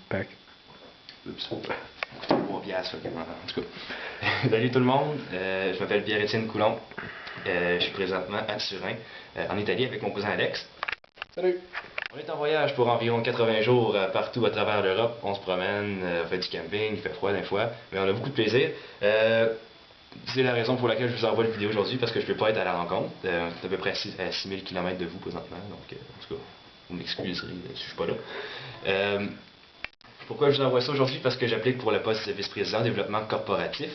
Pack. Oups. Coûtait 3 piastres, en tout cas. Salut tout le monde, je m'appelle Pierre-Étienne Coulon. Je suis présentement à Turin, en Italie, avec mon cousin Alex. Salut! On est en voyage pour environ 80 jours partout à travers l'Europe. On se promène, on fait du camping, il fait froid des fois, mais on a beaucoup de plaisir. C'est la raison pour laquelle je vous envoie la vidéo aujourd'hui, parce que je ne peux pas être à la rencontre. C'est à peu près à 6000 km de vous présentement, donc en tout cas, vous m'excuserez si je ne suis pas là. Pourquoi je vous envoie ça aujourd'hui? Parce que j'applique pour le poste de vice-président développement corporatif.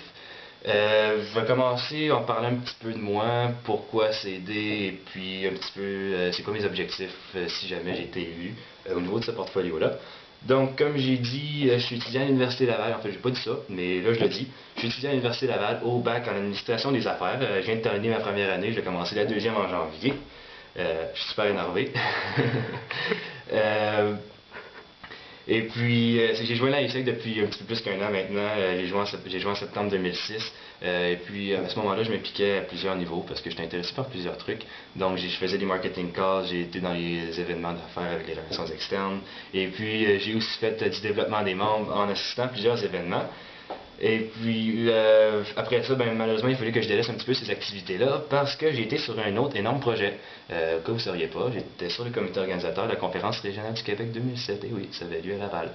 Je vais commencer en parlant un petit peu de moi, pourquoi CD, et puis un petit peu c'est quoi mes objectifs si jamais j'ai été élu au niveau de ce portfolio-là. Donc, comme j'ai dit, je suis étudiant à l'Université Laval. En fait, j'ai pas dit ça, mais là, je le dis. Je suis étudiant à l'Université Laval au bac en administration des affaires. Je viens de terminer ma première année, je vais commencer la deuxième en janvier. Je suis super énervé. Et puis, j'ai joué à l'ESSEC depuis un petit peu plus qu'un an maintenant. J'ai joué en septembre 2006. Et puis, à ce moment-là, je m'impliquais à plusieurs niveaux parce que j'étais intéressé par plusieurs trucs. Donc, je faisais des marketing calls, j'ai été dans les événements d'affaires avec les relations externes. Et puis, j'ai aussi fait du développement des membres en assistant à plusieurs événements. Et puis, après ça, ben, malheureusement, il fallait que je délaisse un petit peu ces activités-là parce que j'ai été sur un autre énorme projet. Que vous ne sauriez pas, j'étais sur le comité organisateur de la conférence régionale du Québec 2007. Et oui, ça avait lieu à Laval.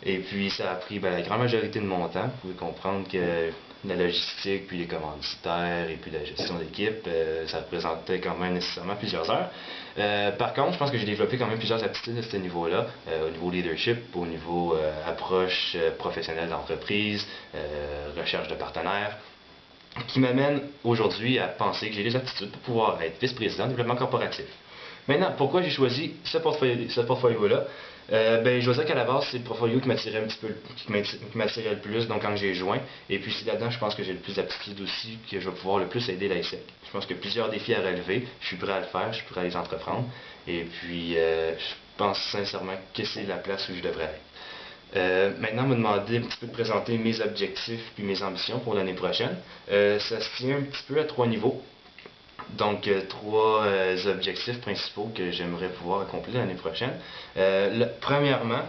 Et puis, ça a pris la grande majorité de mon temps. Vous pouvez comprendre que la logistique, puis les commanditaires, et puis la gestion d'équipe, ça représentait quand même nécessairement plusieurs heures. Par contre, je pense que j'ai développé quand même plusieurs aptitudes à ce niveau-là, au niveau leadership, au niveau approche professionnelle d'entreprise, recherche de partenaires, qui m'amène aujourd'hui à penser que j'ai les aptitudes pour pouvoir être vice-président de développement corporatif. Maintenant, pourquoi j'ai choisi ce portfolio-là? Ben, je dois dire qu'à la base, c'est le portfolio qui m'attirait un petit peu, qui m'attirait le plus, donc quand j'ai joint. Et puis c'est là-dedans, je pense que j'ai le plus d'aptitude aussi, que je vais pouvoir le plus aider l'ASEC. Je pense qu'il y a plusieurs défis à relever, je suis prêt à le faire, je suis prêt à les entreprendre. Et puis, je pense sincèrement que c'est la place où je devrais être. Maintenant, on m'a demandé un petit peu de présenter mes objectifs puis mes ambitions pour l'année prochaine. Ça se tient un petit peu à 3 niveaux. Donc, 3 objectifs principaux que j'aimerais pouvoir accomplir l'année prochaine. Premièrement,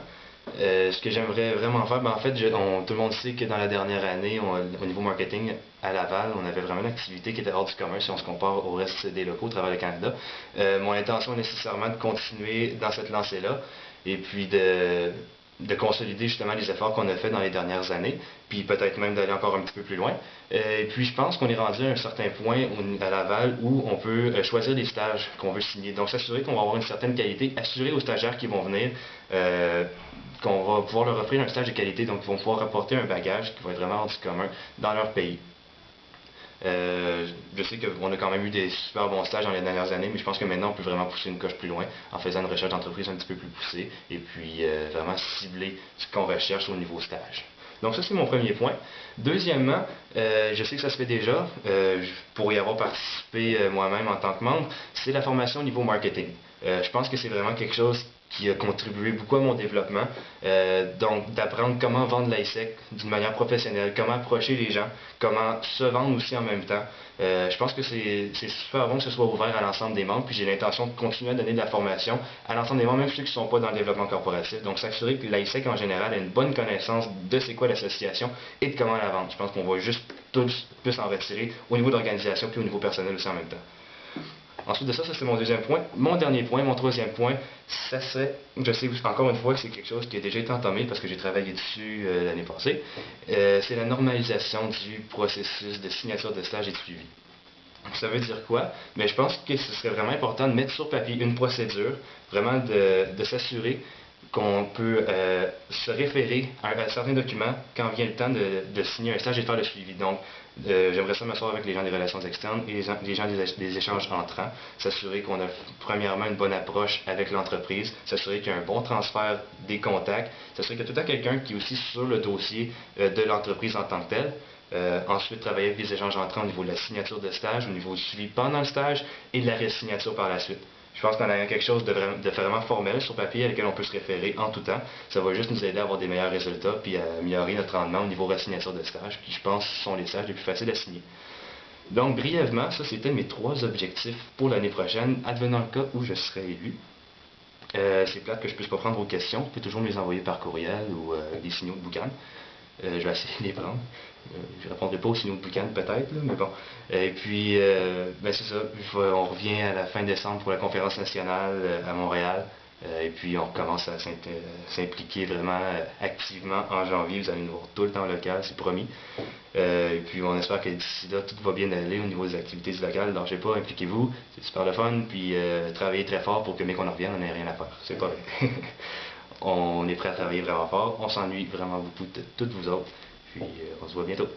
ce que j'aimerais vraiment faire, ben en fait, tout le monde sait que dans la dernière année, au niveau marketing à Laval, on avait vraiment une activité qui était hors du commun si on se compare au reste des locaux à travers le Canada. Mon intention est nécessairement de continuer dans cette lancée-là et puis de consolider justement les efforts qu'on a fait dans les dernières années, puis peut-être même d'aller encore un petit peu plus loin. Et puis je pense qu'on est rendu à un certain point à Laval où on peut choisir les stages qu'on veut signer. Donc s'assurer qu'on va avoir une certaine qualité, assurer aux stagiaires qui vont venir qu'on va pouvoir leur offrir un stage de qualité, donc ils vont pouvoir apporter un bagage qui va être vraiment hors du commun dans leur pays. Je sais qu'on a quand même eu des super bons stages dans les dernières années, mais je pense que maintenant on peut vraiment pousser une coche plus loin en faisant une recherche d'entreprise un petit peu plus poussée et puis vraiment cibler ce qu'on recherche au niveau stage. Donc ça c'est mon premier point. Deuxièmement, je sais que ça se fait déjà, pour y avoir participé moi-même en tant que membre, c'est la formation au niveau marketing. Je pense que c'est vraiment quelque chose qui a contribué beaucoup à mon développement. Donc, d'apprendre comment vendre l'ASEC d'une manière professionnelle, comment approcher les gens, comment se vendre aussi en même temps. Je pense que c'est super bon que ce soit ouvert à l'ensemble des membres, puis j'ai l'intention de continuer à donner de la formation à l'ensemble des membres, même ceux qui ne sont pas dans le développement corporatif. Donc, s'assurer que l'ASEC en général a une bonne connaissance de c'est quoi l'association et de comment la vendre. Je pense qu'on va juste tous plus en retirer au niveau d'organisation puis au niveau personnel aussi en même temps. Ensuite de ça, c'est mon deuxième point. Mon dernier point, mon troisième point, ça serait, je sais encore une fois que c'est quelque chose qui a déjà été entamé parce que j'ai travaillé dessus l'année passée, c'est la normalisation du processus de signature de stage et de suivi. Ça veut dire quoi? Mais je pense que ce serait vraiment important de mettre sur papier une procédure, vraiment de s'assurer qu'on peut se référer à certains documents quand vient le temps de signer un stage et de faire le suivi. Donc, j'aimerais ça m'asseoir avec les gens des relations externes et les gens des échanges entrants, s'assurer qu'on a premièrement une bonne approche avec l'entreprise, s'assurer qu'il y a un bon transfert des contacts, s'assurer qu'il y a tout le temps quelqu'un qui est aussi sur le dossier de l'entreprise en tant que telle. Ensuite, travailler avec les échanges entrants au niveau de la signature de stage, au niveau du suivi pendant le stage et de la resignature par la suite. Je pense qu'on a quelque chose de vraiment formel sur papier à laquelle on peut se référer en tout temps. Ça va juste nous aider à avoir des meilleurs résultats puis à améliorer notre rendement au niveau de la signature de stage, qui je pense sont les stages les plus faciles à signer. Donc brièvement, ça c'était mes 3 objectifs pour l'année prochaine, advenant le cas où je serai élu. C'est plate que je puisse pas prendre vos questions. Vous pouvez toujours me les envoyer par courriel ou des signaux de boucan. Je vais essayer de les prendre. Je répondrai pas aux signaux de boucan peut-être, là, mais bon. Et puis, ben c'est ça. On revient à la fin décembre pour la conférence nationale à Montréal. Et puis, on recommence à s'impliquer vraiment activement en janvier. Vous allez nous voir tout le temps local, c'est promis. Et puis, on espère que d'ici là, tout va bien aller au niveau des activités locales. Ne lâchez pas, impliquez-vous. C'est super le fun. Puis, travaillez très fort pour que, mais qu'on en revienne, on n'ait rien à faire. C'est pas vrai. On est prêt à travailler vraiment fort. On s'ennuie vraiment beaucoup de toutes vous autres. Puis, on se voit bientôt.